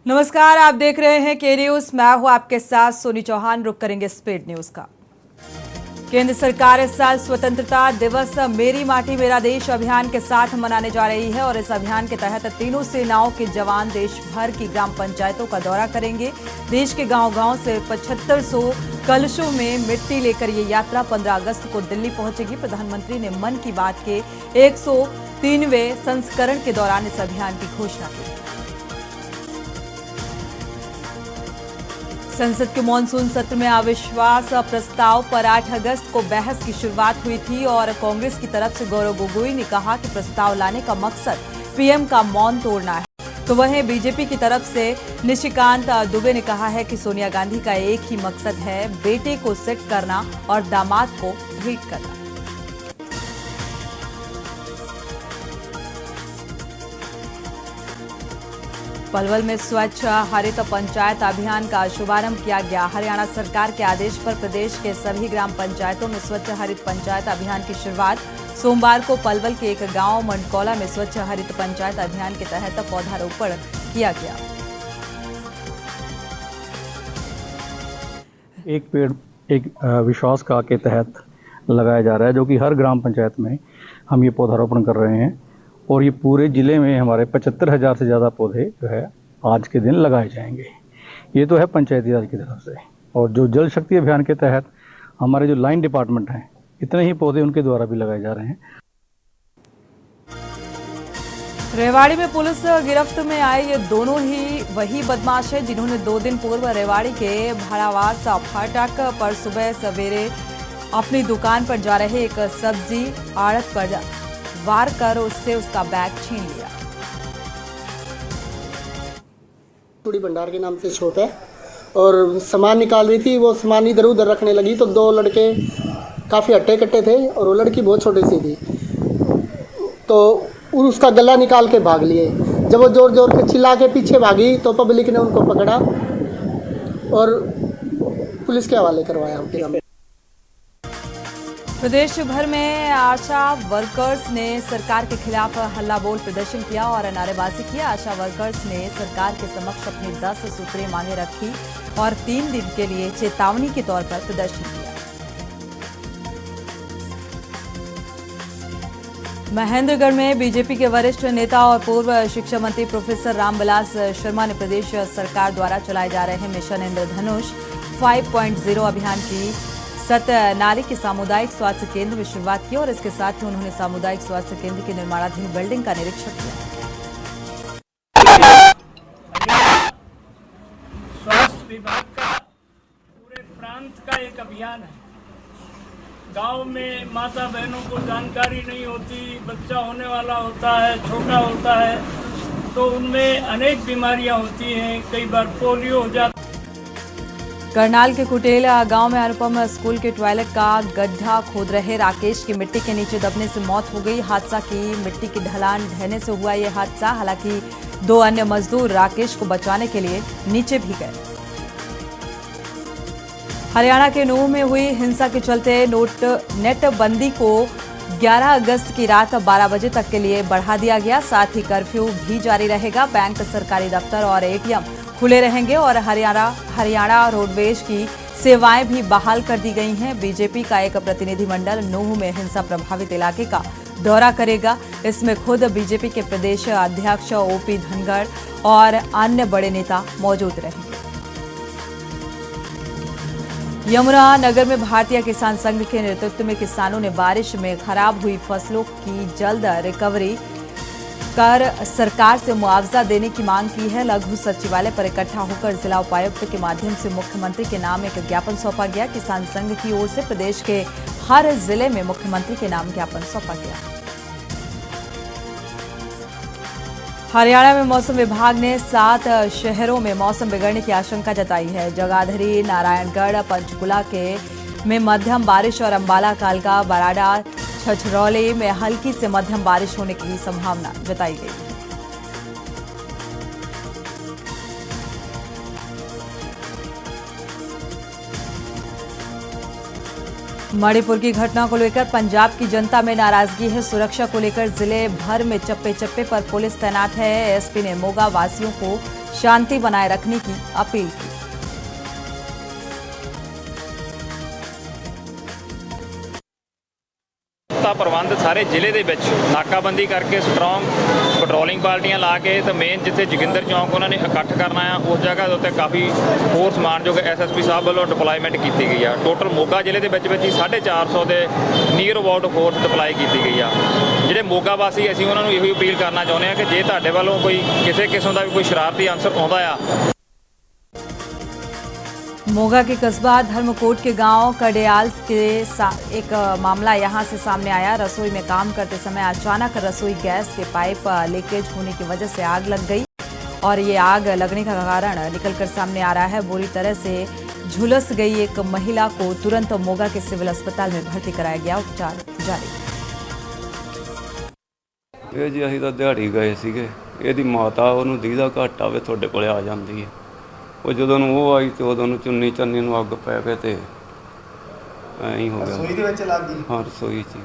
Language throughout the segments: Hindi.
नमस्कार, आप देख रहे हैं के न्यूज। मैं हूं आपके साथ सोनी चौहान। रुक करेंगे स्पीड न्यूज का। केंद्र सरकार इस साल स्वतंत्रता दिवस मेरी माटी मेरा देश अभियान के साथ मनाने जा रही है और इस अभियान के तहत तीनों सेनाओं के जवान देश भर की ग्राम पंचायतों का दौरा करेंगे। देश के गांव-गांव से 7500 कलशों में मिट्टी लेकर ये यात्रा 15 अगस्त को दिल्ली पहुंचेगी। प्रधानमंत्री ने मन की बात के 103वें संस्करण के दौरान इस अभियान की घोषणा की। संसद के मॉनसून सत्र में अविश्वास प्रस्ताव पर 8 अगस्त को बहस की शुरुआत हुई थी और कांग्रेस की तरफ से गौरव गोगोई ने कहा कि प्रस्ताव लाने का मकसद पीएम का मौन तोड़ना है, तो वहीं बीजेपी की तरफ से निशिकांत दुबे ने कहा है कि सोनिया गांधी का एक ही मकसद है, बेटे को सेट करना और दामाद को भेंट करना। पलवल में स्वच्छ हरित पंचायत अभियान का शुभारंभ किया गया। हरियाणा सरकार के आदेश पर प्रदेश के सभी ग्राम पंचायतों में स्वच्छ हरित पंचायत अभियान की शुरुआत सोमवार को पलवल के एक गांव मंडकौला में स्वच्छ हरित पंचायत अभियान के तहत पौधारोपण किया गया। एक पेड़ एक विश्वास का के तहत लगाया जा रहा है, जो कि हर ग्राम पंचायत में हम ये पौधारोपण कर रहे हैं और ये पूरे ज़िले में हमारे 75,000 से ज़्यादा पौधे जो है आज के दिन लगाए जाएंगे। ये तो है पंचायती राज की तरफ से। और जो जल शक्ति अभियान के तहत हमारे जो लाइन डिपार्टमेंट हैं, इतने ही पौधे उनके द्वारा भी लगाए जा रहे हैं। रेवाड़ी में पुलिस गिरफ्त में आए ये दोनों ही वही बदमाश है जिन्होंने 2 दिन पूर्व रेवाड़ी के भाड़ावास फाटक पर सुबह सवेरे अपनी दुकान पर जा रहे एक सब्जी आड़त पर वार कर उससे उसका बैग छीन लिया। चूड़ी भंडार के नाम से शॉप है और सामान निकाल रही थी। वो सामान इधर उधर रखने लगी तो 2 लड़के काफ़ी हट्टे कट्टे थे और वो लड़की बहुत छोटी सी थी, तो उसका गला निकाल के भाग लिए। जब वो जोर जोर के चिल्ला के पीछे भागी तो पब्लिक ने उनको पकड़ा और पुलिस के हवाले करवाया। हम प्रदेश भर में आशा वर्कर्स ने सरकार के खिलाफ हल्ला बोल प्रदर्शन किया और नारेबाजी की। आशा वर्कर्स ने सरकार के समक्ष अपनी 10 सूत्रीय मांगे रखी और 3 दिन के लिए चेतावनी के तौर पर प्रदर्शन किया। महेंद्रगढ़ में बीजेपी के वरिष्ठ नेता और पूर्व शिक्षा मंत्री प्रोफेसर रामविलास शर्मा ने प्रदेश सरकार द्वारा चलाए जा रहे मिशन इंद्रधनुष 5.0 अभियान की सतनारी के सामुदायिक स्वास्थ्य केंद्र में शुरुआत की और इसके साथ ही उन्होंने सामुदायिक स्वास्थ्य केंद्र की निर्माणाधीन बिल्डिंग का निरीक्षण किया। स्वास्थ्य विभाग का पूरे प्रांत का एक अभियान है। गांव में माता बहनों को जानकारी नहीं होती, बच्चा होने वाला होता है, छोटा होता है, तो उनमें अनेक बीमारियां होती हैं। कई बार पोलियो हो जाता है। करनाल के कुटेल गांव में अनुपम स्कूल के टॉयलेट का गड्ढा खोद रहे राकेश की मिट्टी के नीचे दबने से मौत हो गई। हादसा की मिट्टी की ढलान ढहने से हुआ यह हादसा। हालांकि 2 अन्य मजदूर राकेश को बचाने के लिए नीचे भी गए। हरियाणा के नूंह में हुई हिंसा के चलते नेट बंदी को 11 अगस्त की रात 12 बजे तक के लिए बढ़ा दिया गया। साथ ही कर्फ्यू भी जारी रहेगा। बैंक, सरकारी दफ्तर और एटीएम खुले रहेंगे और हरियाणा रोडवेज की सेवाएं भी बहाल कर दी गई हैं। बीजेपी का एक प्रतिनिधिमंडल नूंह में हिंसा प्रभावित इलाके का दौरा करेगा। इसमें खुद बीजेपी के प्रदेश अध्यक्ष ओपी धनखड़ और अन्य बड़े नेता मौजूद रहेंगे। यमुनानगर में भारतीय किसान संघ के नेतृत्व में किसानों ने बारिश में खराब हुई फसलों की जल्द रिकवरी कर सरकार से मुआवजा देने की मांग की है। लघु सचिवालय पर इकट्ठा होकर जिला उपायुक्त के माध्यम से मुख्यमंत्री के नाम एक ज्ञापन सौंपा गया। किसान संघ की ओर से प्रदेश के हर जिले में मुख्यमंत्री के नाम ज्ञापन सौंपा गया। हरियाणा में मौसम विभाग ने 7 शहरों में मौसम बिगड़ने की आशंका जताई है। जगाधरी, नारायणगढ़, पंचकुला में मध्यम बारिश और अंबाला, कालका, बराड़ा, छछरौली में हल्की से मध्यम बारिश होने की संभावना जताई गई है। मणिपुर की घटना को लेकर पंजाब की जनता में नाराजगी है। सुरक्षा को लेकर जिले भर में चप्पे चप्पे पर पुलिस तैनात है। एसपी ने मोगा वासियों को शांति बनाए रखने की अपील की। प्रबंध सारे जिले के विच नाकाबंदी करके स्ट्रॉन्ग पेट्रोलिंग पार्टियां ला के तो मेन जिथे जोगिंदर चौंक उन्होंने इकट्ठ करना है उस जगह के उत्ते काफ़ी फोर्स मानयोग SSP साहब वालों डिप्लॉयमेंट की गई है। टोटल मोगा जिले के विच ही 450 के नीयर अबाउट फोर्स डिप्लॉय की गई है। ਜਿਹੜੇ ਮੋਗਾ ਵਾਸੀ ਅਸੀਂ ਉਹਨਾਂ ਨੂੰ ਇਹੋ ਅਪੀਲ ਕਰਨਾ ਚਾਹੁੰਦੇ ਹਾਂ ਕਿ ਜੇ ਤੁਹਾਡੇ ਵੱਲੋਂ ਕੋਈ ਕਿਸੇ ਕਿਸਮ ਦਾ ਵੀ ਕੋਈ ਸ਼ਰਾਰਤੀ ਅੰਸਰ ਆਉਂਦਾ ਆ। मोगा के कस्बा धर्मकोट के गांव कड़ियाल के एक मामला यहां से सामने आया। रसोई में काम करते समय अचानक रसोई गैस के पाइप लीकेज होने की वजह से आग लग गई और ये आग लगने का कारण निकलकर सामने आ रहा है। बुरी तरह से झुलस गई एक महिला को तुरंत मोगा के सिविल अस्पताल में भर्ती कराया गया, उपचार जारी। ਇਹ ਜੀ ਅਸੀਂ ਤਾਂ ਦਿਹਾੜੀ ਗਏ ਸੀਗੇ, ਇਹਦੀ ਮਾਤਾ ਉਹਨੂੰ ਦੀਦਾ ਘੱਟ ਆਵੇ ਤੁਹਾਡੇ ਕੋਲੇ ਆ ਜਾਂਦੀ ਹੈ। ਉਹ ਜਦੋਂ ਨੂੰ ਉਹ ਆਈ ਤੇ ਉਦੋਂ ਨੂੰ ਚੁੰਨੀ ਚੰਨੀ ਨੂੰ ਅੱਗ ਪੈ ਕੇ ਤੇ ਐਂ ਹੀ ਹੋ ਗਿਆ। ਰਸੋਈ ਦੇ ਵਿੱਚ ਲੱਗ ਗਈ? ਹਾਂ ਰਸੋਈ 'ਚ।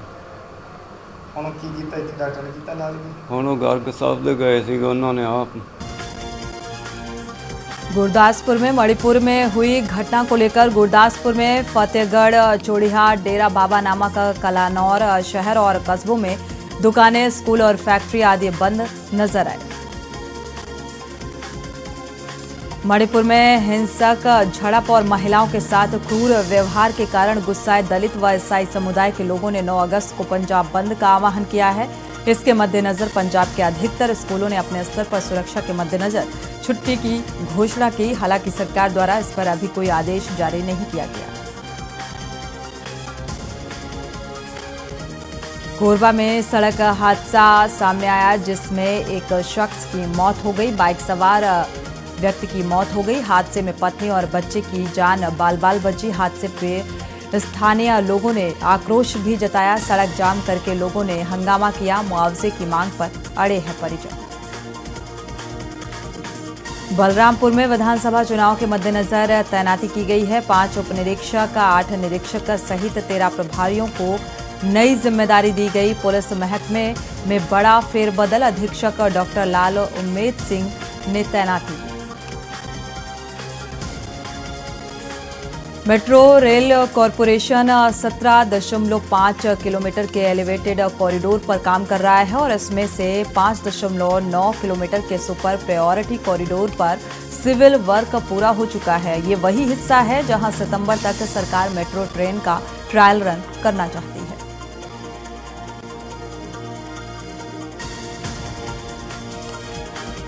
ਹੁਣ ਕੀ ਕੀਤਾ ਇੱਥੇ ਡਾਕਟਰ ਨੇ ਕੀਤਾ ਇਲਾਜ? ਹੁਣ ਉਹ ਗਰਗ ਸਾਹਿਬ ਦੇ ਗਏ ਸੀਗੇ, ਉਹਨਾਂ ਨੇ ਆਪ। गुरदासपुर में मणिपुर में हुई घटना को लेकर गुरदासपुर में फतेहगढ़, चोड़ीहाट, डेरा बाबा नामक कलानौर शहर और कस्बों में दुकानें, स्कूल और फैक्ट्री आदि बंद नजर आए। मणिपुर में हिंसक झड़प और महिलाओं के साथ क्रूर व्यवहार के कारण गुस्साए दलित व ईसाई समुदाय के लोगों ने 9 अगस्त को पंजाब बंद का आह्वान किया है। इसके मद्देनजर पंजाब के अधिकतर स्कूलों ने अपने स्तर पर सुरक्षा के मद्देनजर छुट्टी की घोषणा की। हालांकि सरकार द्वारा इस पर अभी कोई आदेश जारी नहीं किया गया। कोरबा में सड़क हादसा सामने आया जिसमें एक शख्स की मौत हो गई। बाइक सवार व्यक्ति की मौत हो गई। हादसे में पत्नी और बच्चे की जान बाल बची। हादसे पे स्थानीय लोगों ने आक्रोश भी जताया। सड़क जाम करके लोगों ने हंगामा किया। मुआवजे की मांग पर अड़े हैं परिजन। बलरामपुर में विधानसभा चुनाव के मद्देनजर तैनाती की गई है। 5 उप निरीक्षक, 8 निरीक्षक सहित 13 प्रभारियों को नई जिम्मेदारी दी गई। पुलिस महकमे में बड़ा फेरबदल। अधीक्षक डॉक्टर लाल उम्मेद सिंह ने तैनाती की। मेट्रो रेल कॉरपोरेशन 17.5 किलोमीटर के एलिवेटेड कॉरिडोर पर काम कर रहा है और इसमें से 5.9 किलोमीटर के सुपर प्रायोरिटी कॉरिडोर पर सिविल वर्क पूरा हो चुका है। ये वही हिस्सा है जहां सितंबर तक सरकार मेट्रो ट्रेन का ट्रायल रन करना चाहती है।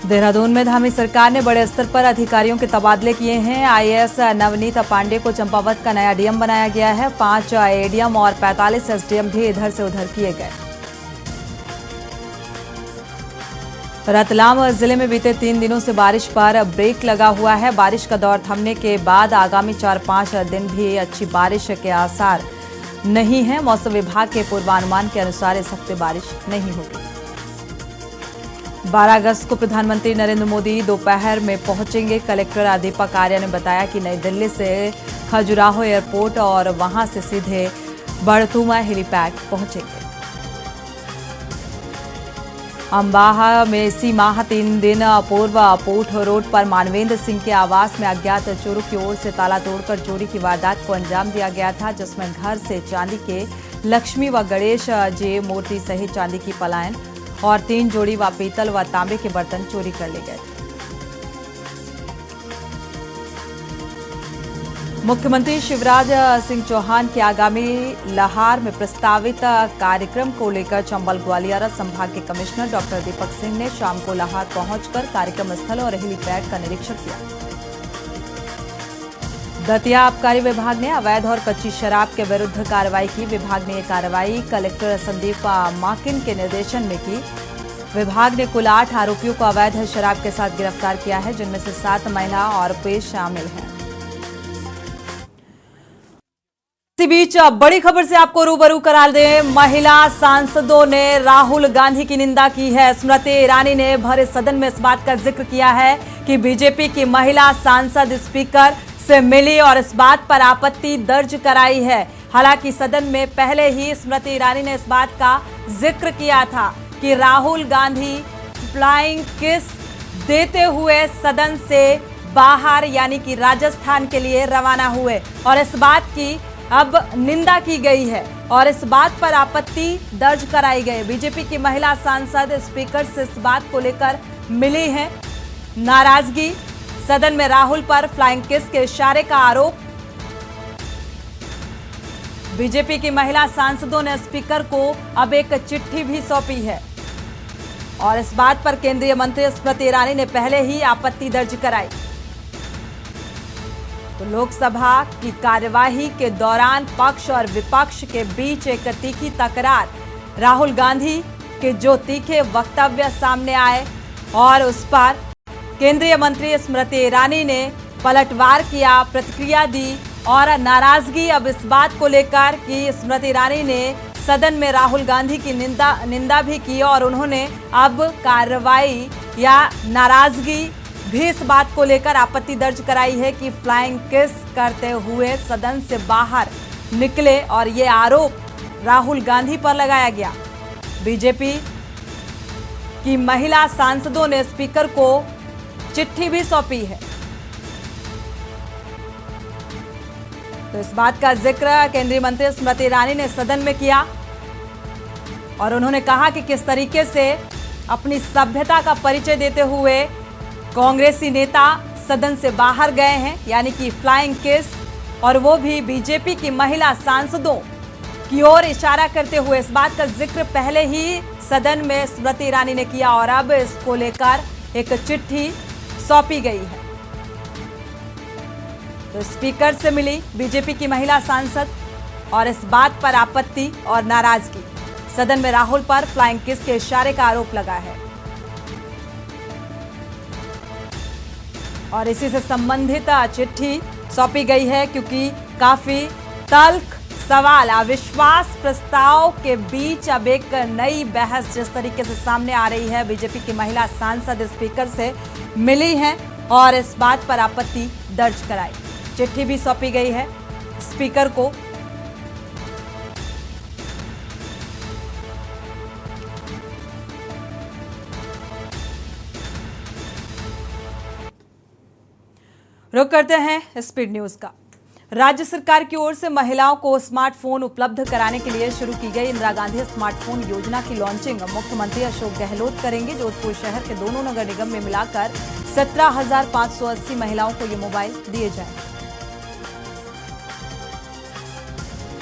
देहरादून में धामी सरकार ने बड़े स्तर पर अधिकारियों के तबादले किए हैं। IAS नवनीत पांडे को चंपावत का नया डीएम बनाया गया है। 5 ADM और 45 SDM भी इधर से उधर किए गए। रतलाम जिले में बीते 3 दिनों से बारिश पर ब्रेक लगा हुआ है। बारिश का दौर थमने के बाद आगामी 4-5 दिन भी अच्छी बारिश के आसार नहीं है। मौसम विभाग के पूर्वानुमान के अनुसार इस हफ्ते बारिश नहीं होगी। 12 अगस्त को प्रधानमंत्री नरेंद्र मोदी दोपहर में पहुंचेंगे। कलेक्टर दीपक आर्य ने बताया कि नई दिल्ली से खजुराहो एयरपोर्ट और वहां से सीधे बड़तुमा हेलीपैड पहुंचेंगे। अम्बाहा में इसी माह 3 दिन पूर्व पोठ रोड पर मानवेंद्र सिंह के आवास में अज्ञात चोरों की ओर से ताला तोड़कर चोरी की वारदात को अंजाम दिया गया था, जिसमें घर से चांदी के लक्ष्मी व गणेश जी मूर्ति सहित चांदी की पलायन और 3 जोड़ी व पीतल व तांबे के बर्तन चोरी कर ले गए थे। मुख्यमंत्री शिवराज सिंह चौहान के आगामी लाहौर में प्रस्तावित कार्यक्रम को लेकर चंबल ग्वालियर संभाग के कमिश्नर डॉक्टर दीपक सिंह ने शाम को लाहौर पहुंचकर कार्यक्रम स्थल और हेलीपैड का निरीक्षण किया। दतिया आबकारी विभाग ने अवैध और कच्ची शराब के विरुद्ध कार्रवाई की। विभाग ने यह कार्रवाई कलेक्टर संदीप माकिन के निर्देशन में की। विभाग ने कुल 8 आरोपियों को अवैध शराब के साथ गिरफ्तार किया है, जिनमें से 7 महिला आरोपी शामिल हैं। इसी बीच बड़ी खबर से आपको रूबरू करा दें। महिला सांसदों ने राहुल गांधी की निंदा की है। स्मृति ईरानी ने भरे सदन में इस बात का जिक्र किया है कि बीजेपी की महिला सांसद स्पीकर से मिली और इस बात पर आपत्ति दर्ज कराई है। हालांकि सदन में पहले ही स्मृति ईरानी ने इस बात का जिक्र किया था कि राहुल गांधी फ्लाइंग किस देते हुए सदन से बाहर यानी कि राजस्थान के लिए रवाना हुए और इस बात की अब निंदा की गई है और इस बात पर आपत्ति दर्ज कराई गई। बीजेपी की महिला सांसद स्पीकर से इस बात को लेकर मिली है नाराजगी। सदन में राहुल पर फ्लाइंग किस के इशारे का आरोप। बीजेपी की महिला सांसदों ने स्पीकर को अब एक चिट्ठी भी सौंपी है और इस बात पर केंद्रीय मंत्री स्मृति ईरानी ने पहले ही आपत्ति दर्ज कराई। तो लोकसभा की कार्यवाही के दौरान पक्ष और विपक्ष के बीच एक तीखी तकरार, राहुल गांधी के जो तीखे वक्तव्य सामने आए और उस पर केंद्रीय मंत्री स्मृति ईरानी ने पलटवार किया, प्रतिक्रिया दी और नाराजगी अब इस बात को लेकर कि स्मृति ईरानी ने सदन में राहुल गांधी की निंदा भी की और उन्होंने अब कार्रवाई या नाराजगी भी इस बात को लेकर आपत्ति दर्ज कराई है कि फ्लाइंग किस करते हुए सदन से बाहर निकले और ये आरोप राहुल गांधी पर लगाया गया। बीजेपी की महिला सांसदों ने स्पीकर को चिट्ठी भी सौंपी है। तो इस बात का जिक्र केंद्रीय मंत्री स्मृति ईरानी ने सदन में किया और उन्होंने कहा कि किस तरीके से अपनी सभ्यता का परिचय देते हुए कांग्रेसी नेता सदन से बाहर गए हैं, यानी कि फ्लाइंग किस, और वो भी बीजेपी की महिला सांसदों की ओर इशारा करते हुए। इस बात का जिक्र पहले ही सदन में स्मृति ईरानी ने किया और अब इसको लेकर एक चिट्ठी सौंपी गई है। तो स्पीकर से मिली बीजेपी की महिला सांसद और इस बात पर आपत्ति और नाराजगी। सदन में राहुल पर फ्लाइंग किस के इशारे का आरोप लगा है और इसी से संबंधित चिट्ठी सौंपी गई है क्योंकि काफी तल्ख सवाल अविश्वास प्रस्ताव के बीच अब एक नई बहस जिस तरीके से सामने आ रही है। बीजेपी की महिला सांसद स्पीकर से मिली हैं और इस बात पर आपत्ति दर्ज कराई। चिट्ठी भी सौंपी गई है स्पीकर को। रुक करते हैं स्पीड न्यूज का। राज्य सरकार की ओर से महिलाओं को स्मार्टफोन उपलब्ध कराने के लिए शुरू की गई इंदिरा गांधी स्मार्टफोन योजना की लॉन्चिंग मुख्यमंत्री अशोक गहलोत करेंगे। जोधपुर शहर के दोनों नगर निगम में मिलाकर 17,580 महिलाओं को ये मोबाइल दिए जाएंगे।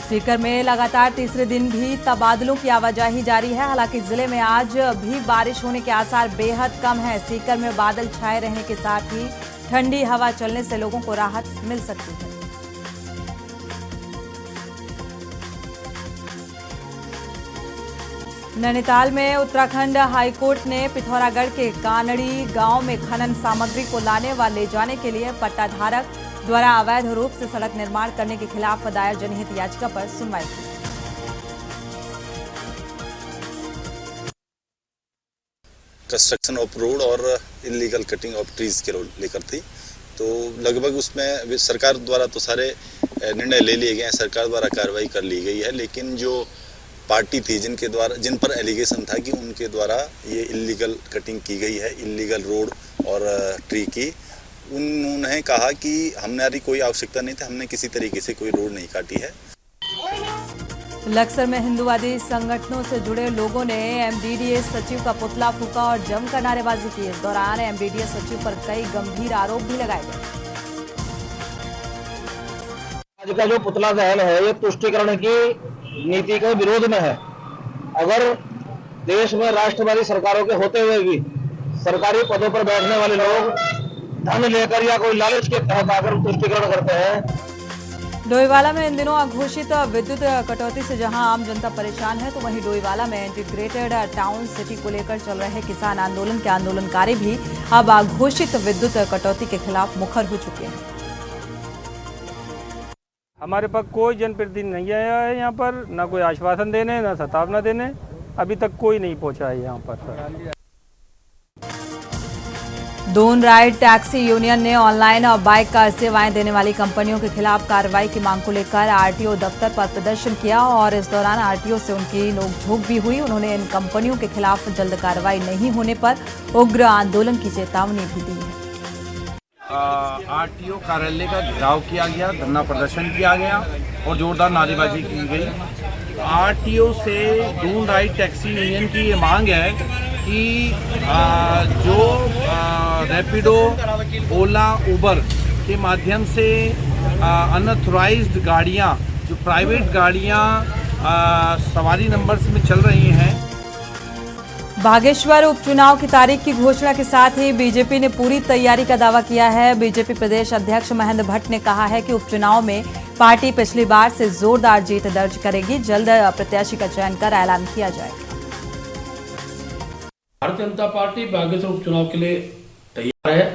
सीकर में लगातार तीसरे दिन भी तबादलों की आवाजाही जारी है। हालांकि जिले में आज भी बारिश होने के आसार बेहद कम है। सीकर में बादल छाए रहने के साथ ही ठंडी हवा चलने से लोगों को राहत मिल सकती है। नैनीताल में उत्तराखंड हाईकोर्ट ने पिथौरागढ़ के कानड़ी गांव में खनन सामग्री को लाने व ले जाने के लिए पट्टाधारक द्वारा अवैध रूप से सड़क निर्माण करने के खिलाफ दायर जनहित याचिका पर सुनवाई की। कंस्ट्रक्शन ऑफ रोड और इलीगल कटिंग ऑफ ट्रीज के लेकर थी, तो लगभग उसमें सरकार द्वारा तो सारे निर्णय ले लिए गए हैं, सरकार द्वारा कार्रवाई कर ली गई है। लेकिन जो पार्टी थी जिन पर एलिगेशन था कि उनके द्वारा ये इलीगल कटिंग की गई है, इलीगल रोड और ट्री की, उन्होंने कहा कि हमारी कोई आवश्यकता नहीं थी, हमने किसी तरीके से कोई रोड नहीं काटी है। लक्सर में हिंदूवादी संगठनों से जुड़े लोगों ने एमडीडीए सचिव का पुतला फूंका और जमकर नारेबाजी की। इस दौरान एमडीडीए सचिव पर कई गंभीर आरोप भी लगाए गए। आज का जो पुतला दहन है ये तुष्टीकरण की नीति के विरोध में है। अगर देश में राष्ट्रवादी सरकारों के होते हुए भी सरकारी पदों पर बैठने वाले लोग धन लेकर या कोई लालच के तहत आकर तुष्टीकरण करते हैं। डोईवाला में इन दिनों अघोषित विद्युत कटौती से जहां आम जनता परेशान है, तो वहीं डोईवाला में इंटीग्रेटेड टाउन सिटी को लेकर चल रहे किसान आंदोलन के आंदोलनकारी भी अब अघोषित विद्युत कटौती के खिलाफ मुखर हो चुके हैं। हमारे पास कोई जनप्रतिनिधि नहीं आया है यहाँ पर, ना कोई आश्वासन देने ना सतावना देने, अभी तक कोई नहीं पहुँचा है यहाँ पर। दून राइड टैक्सी यूनियन ने ऑनलाइन और बाइक कार सेवाएं देने वाली कंपनियों के खिलाफ कार्रवाई की मांग को लेकर आरटीओ दफ्तर पर प्रदर्शन किया और इस दौरान आरटीओ से उनकी नोकझोंक भी हुई। उन्होंने इन कंपनियों के खिलाफ जल्द कार्रवाई नहीं होने पर उग्र आंदोलन की चेतावनी भी दी है। आरटीओ कार्यालय का घेराव किया गया, धरना प्रदर्शन किया गया और जोरदार नारेबाजी की गई। आरटीओ से दून राइड टैक्सी यूनियन की ये मांग है कि जो रैपिडो, ओला, उबर के माध्यम से अनऑथराइज्ड गाड़ियां, जो प्राइवेट गाड़ियां सवारी नंबर्स में चल रही हैं। बागेश्वर उपचुनाव की तारीख की घोषणा के साथ ही बीजेपी ने पूरी तैयारी का दावा किया है। बीजेपी प्रदेश अध्यक्ष महेंद्र भट्ट ने कहा है कि उपचुनाव में पार्टी पिछली बार से जोरदार जीत दर्ज करेगी। जल्द प्रत्याशी का चयन कर ऐलान किया जाएगा। भारतीय जनता पार्टी बागेश्वर उपचुनाव के लिए तैयार है।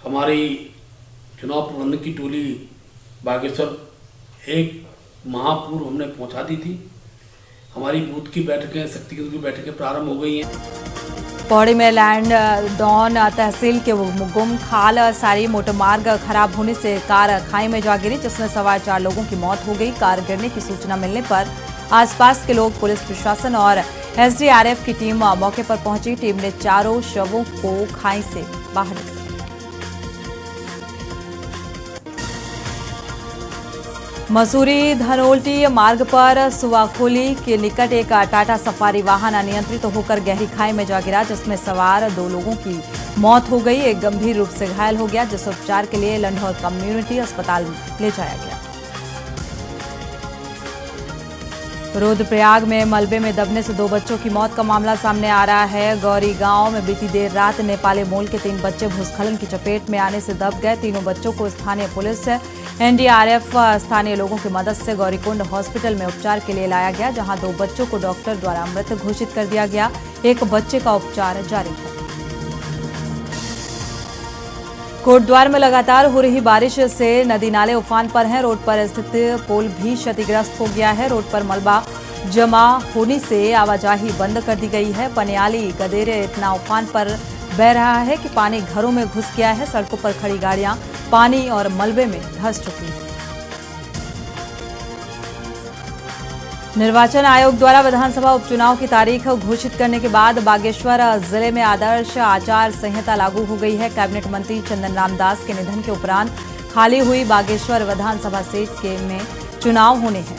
हमारी चुनाव प्रबंधन की टोली बागेश्वर एक माह पूर्व हमने पहुंचा दी थी। हमारी बूथ की बैठकें, शक्ति केंद्र की बैठकें प्रारंभ हो गई हैं। पौड़ी में लैंड डॉन तहसील के गुम खाल सारी मोटरमार्ग खराब होने से कार खाई में जा गिरी, जिसमें सवार 4 लोगों की मौत हो गई। कार गिरने की सूचना मिलने पर आसपास के लोग, पुलिस प्रशासन और एसडीआरएफ की टीम मौके पर पहुंची। टीम ने चारों शवों को खाई से बाहर निकाला। मसूरी धनोल्टी मार्ग पर सुवाखोली के निकट एक टाटा सफारी वाहन अनियंत्रित होकर गहरी खाई में जा गिरा, जिसमें सवार 2 लोगों की मौत हो गई। एक गंभीर रूप से घायल हो गया, जिसे उपचार के लिए लंढौर कम्युनिटी अस्पताल ले जाया गया। रुद्रप्रयाग में मलबे में दबने से 2 बच्चों की मौत का मामला सामने आ रहा है। गौरी गांव में बीती देर रात नेपाली मूल के 3 बच्चे भूस्खलन की चपेट में आने से दब गए। तीनों बच्चों को स्थानीय पुलिस, एनडीआरएफ, स्थानीय लोगों की मदद से गौरीकुंड हॉस्पिटल में उपचार के लिए लाया गया, जहां 2 बच्चों को डॉक्टर द्वारा मृत घोषित कर दिया गया। एक बच्चे का उपचार जारी है। कोटद्वार में लगातार हो रही बारिश से नदी नाले उफान पर हैं। रोड पर स्थित पुल भी क्षतिग्रस्त हो गया है। रोड पर मलबा जमा होने से आवाजाही बंद कर दी गई है। पनियाली गदेरे इतना उफान पर बह रहा है कि पानी घरों में घुस गया है। सड़कों पर खड़ी गाड़ियां पानी और मलबे में धंस चुकी हैं। निर्वाचन आयोग द्वारा विधानसभा उपचुनाव की तारीख घोषित करने के बाद बागेश्वर जिले में आदर्श आचार संहिता लागू हो गई है। कैबिनेट मंत्री चंदन रामदास के निधन के उपरांत खाली हुई बागेश्वर विधानसभा सीट में चुनाव होने हैं।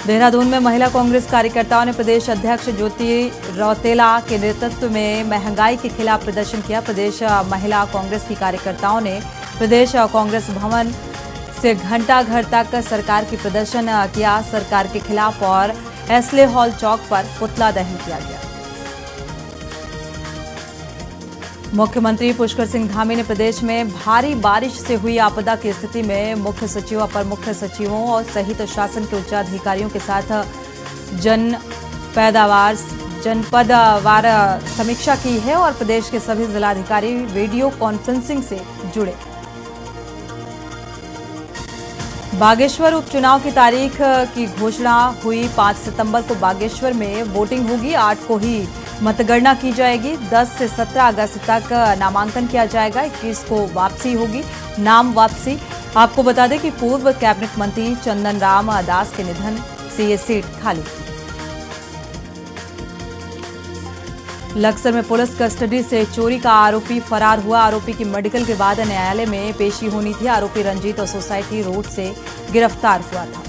देहरादून में महिला कांग्रेस कार्यकर्ताओं ने प्रदेश अध्यक्ष ज्योति रौतेला के नेतृत्व में महंगाई के खिलाफ प्रदर्शन किया। प्रदेश महिला कांग्रेस की कार्यकर्ताओं ने प्रदेश कांग्रेस भवन से घंटा घर तक सरकार की प्रदर्शन किया। सरकार के खिलाफ और एसले हॉल चौक पर पुतला दहन किया गया। मुख्यमंत्री पुष्कर सिंह धामी ने प्रदेश में भारी बारिश से हुई आपदा की स्थिति में मुख्य सचिव, अपर मुख्य सचिवों और सहित शासन के उच्चाधिकारियों के साथ जनपदवार समीक्षा की है और प्रदेश के सभी जिलाधिकारी वीडियो कॉन्फ्रेंसिंग से जुड़े। बागेश्वर उपचुनाव की तारीख की घोषणा हुई। 5 सितंबर को बागेश्वर में वोटिंग होगी। 8 को ही मतगणना की जाएगी। 10 से 17 अगस्त तक नामांकन किया जाएगा। 21 को वापसी होगी, नाम वापसी। आपको बता दें कि पूर्व कैबिनेट मंत्री चंदन राम दास के निधन से ये सीट खाली थी। लक्सर में पुलिस कस्टडी से चोरी का आरोपी फरार हुआ। आरोपी की मेडिकल के बाद न्यायालय में पेशी होनी थी। आरोपी रंजीत और सोसाइटी रोड से गिरफ्तार हुआ था।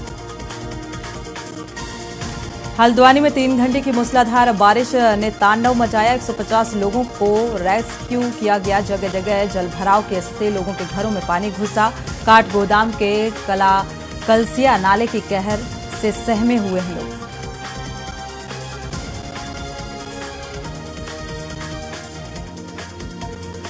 हल्द्वानी में 3 घंटे की मूसलाधार बारिश ने तांडव मचाया। 150 लोगों को रेस्क्यू किया गया। जगह जगह जल भराव की स्थिति, लोगों के घरों में पानी घुसा। काठ गोदाम के कलसिया नाले की कहर से सहमे हुए हैं लोग।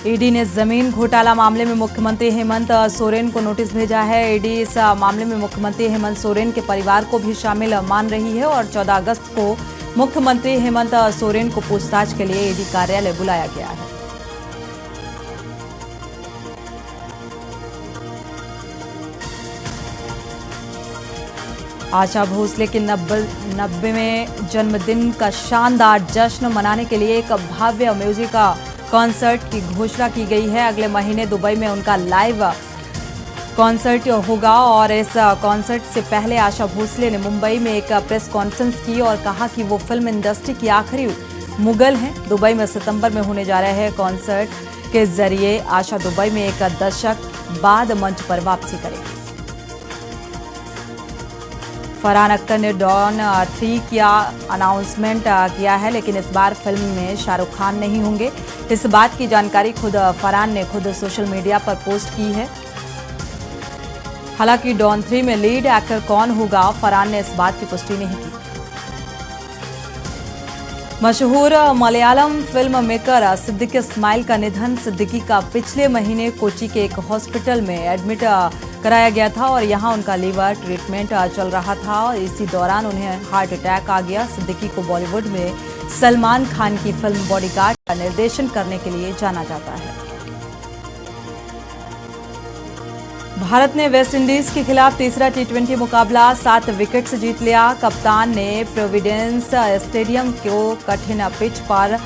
ईडी ने जमीन घोटाला मामले में मुख्यमंत्री हेमंत सोरेन को नोटिस भेजा है। ईडी इस मामले में मुख्यमंत्री हेमंत सोरेन के परिवार को भी शामिल मान रही है और 14 अगस्त को मुख्यमंत्री हेमंत सोरेन को पूछताछ के लिए ईडी कार्यालय बुलाया गया है। आशा भोसले के 90वें जन्मदिन का शानदार जश्न मनाने के लिए एक भव्य म्यूजिक कॉन्सर्ट की घोषणा की गई है। अगले महीने दुबई में उनका लाइव कॉन्सर्ट होगा और इस कॉन्सर्ट से पहले आशा भोसले ने मुंबई में एक प्रेस कॉन्फ्रेंस की और कहा कि वो फिल्म इंडस्ट्री की आखिरी मुगल हैं। दुबई में सितंबर में होने जा रहे हैं कॉन्सर्ट के जरिए आशा दुबई में एक दशक बाद मंच पर वापसी करेंगी। फरहान अख्तर ने डॉन 3 का अनाउंसमेंट किया है, लेकिन इस बार फिल्म में शाहरुख खान नहीं होंगे। इस बात की जानकारी खुद फरहान ने खुद सोशल मीडिया पर पोस्ट की है। हालांकि डॉन 3 में लीड एक्टर कौन होगा, फरहान ने इस बात की पुष्टि नहीं की। मशहूर मलयालम फिल्म मेकर सिद्दीकी इस्माइल का निधन। सिद्दीकी का पिछले महीने कोची के एक हॉस्पिटल में एडमिट कराया गया था और यहां उनका लीवर ट्रीटमेंट चल रहा था। इसी दौरान उन्हें हार्ट अटैक आ गया। सिद्दीकी को बॉलीवुड में सलमान खान की फिल्म बॉडीगार्ड का निर्देशन करने के लिए जाना जाता है। भारत ने वेस्टइंडीज के खिलाफ तीसरा T20 मुकाबला 7 विकेट से जीत लिया। कप्तान ने प्रोविडेंस स्टेडियम को कठिन पिच पर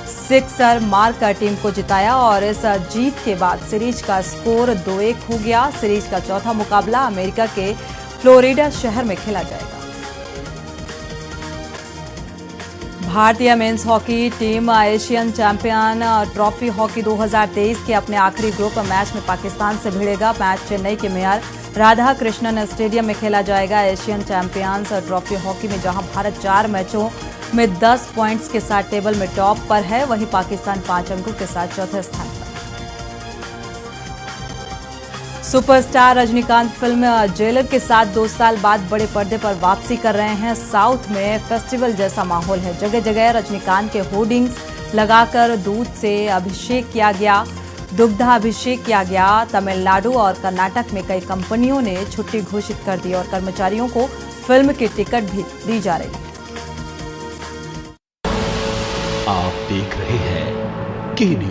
सिक्सर मारकर टीम को जिताया और इस जीत के बाद सीरीज का स्कोर 2-1 हो गया। सीरीज का चौथा मुकाबला अमेरिका के फ्लोरिडा शहर में खेला जाएगा। भारतीय men's hockey team Asian champion trophy hockey 2023 के अपने आखिरी ग्रुप मैच में पाकिस्तान से भिड़ेगा। मैच चेन्नई के मेयर राधा कृष्णन स्टेडियम में खेला जाएगा। एशियन चैंपियंस ट्रॉफी हॉकी में जहां भारत 4 मैचों में 10 पॉइंट्स के साथ टेबल में टॉप पर है, वहीं पाकिस्तान 5 अंकों के साथ चौथे स्थान पर। सुपरस्टार रजनीकांत फिल्म जेलर के साथ 2 साल बाद बड़े पर्दे पर वापसी कर रहे हैं। साउथ में फेस्टिवल जैसा माहौल है। जगह जगह रजनीकांत के होर्डिंग्स लगाकर दूध से अभिषेक किया गया, दुग्धाभिषेक किया गया। तमिलनाडु और कर्नाटक में कई कंपनियों ने छुट्टी घोषित कर दी और कर्मचारियों को फिल्म की टिकट भी दी जा रही है। आप देख रहे हैं के